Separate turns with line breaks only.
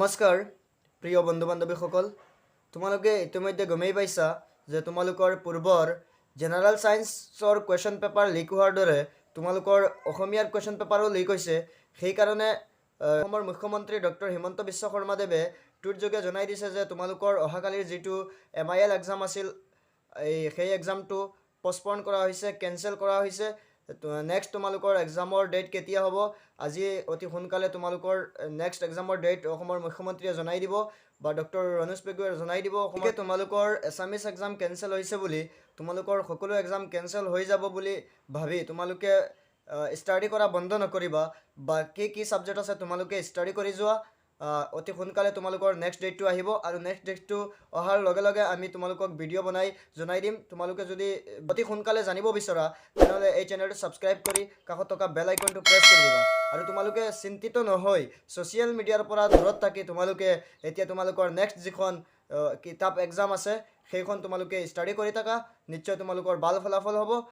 নমস্কাৰ প্ৰিয় বন্ধু বান্ধৱীসকল, তোমালোকে ইতিমধ্যে গমেই পাইছা যে তোমালোকৰ পূৰ্বৰ জেনেৰেল সায়েন্সৰ কুৱেশ্যন পেপাৰ লিক হোৱাৰ দৰে তোমালোকৰ অসমীয়াৰ কুৱেশ্যন পেপাৰো লিক হৈছে। সেইকাৰণে অসমৰ মুখ্যমন্ত্ৰী ডক্টৰ হিমন্ত বিশ্ব শৰ্মাদেৱে টুইট যোগে জনাই দিছে যে তোমালোকৰ অহাকালিৰ যিটো MIL এক্সাম আছিল সেই এক্সামটো পষ্টপন কৰা হৈছে, কেঞ্চেল কৰা হৈছে। নেক্সট তোমালোকৰ এক্সামৰ ডেট কেতিয়া হ'ব, আজি অতি সোনকালে তোমালোকৰ নেক্সট এক্সামৰ ডেট অসমৰ মুখ্যমন্ত্ৰীয়ে জনাই দিব বা ডক্টৰ ৰণোজ পেগুৱে জনাই দিব। গতিকে তোমালোকৰ এছামিছ এক্সাম কেঞ্চেল হৈছে বুলি, তোমালোকৰ সকলো এক্সাম কেঞ্চেল হৈ যাব বুলি ভাবি তোমালোকে ষ্টাডি কৰা বন্ধ নকৰিবা। বা কি ছাবজেক্ট আছে তোমালোকে ষ্টাডি কৰি যোৱা। অতি সোনকালে তোমালোকৰ নেক্সট ডেটটো আহিব আৰু নেক্সট ডেটটো অহাৰ লগে লগে আমি তোমালোকক ভিডিঅ' বনাই জনাই দিম। তোমালোকে যদি অতি সোনকালে জানিব বিচৰা তেনেহ'লে এই চেনেলটো ছাবস্ক্ৰাইব কৰি কাষত থকা বেল আইকনটো প্ৰেছ কৰি দিবা। আৰু তোমালোকে চিন্তিত নহয়, ছ'চিয়েল মিডিয়াৰ পৰা দূৰত থাকি তোমালোকে এতিয়া তোমালোকৰ নেক্সট যিখন কিতাপ এক্সাম আছে সেইখন তোমালোকে ষ্টাডি কৰি থাকা। নিশ্চয় তোমালোকৰ ভাল ফলাফল হ'ব।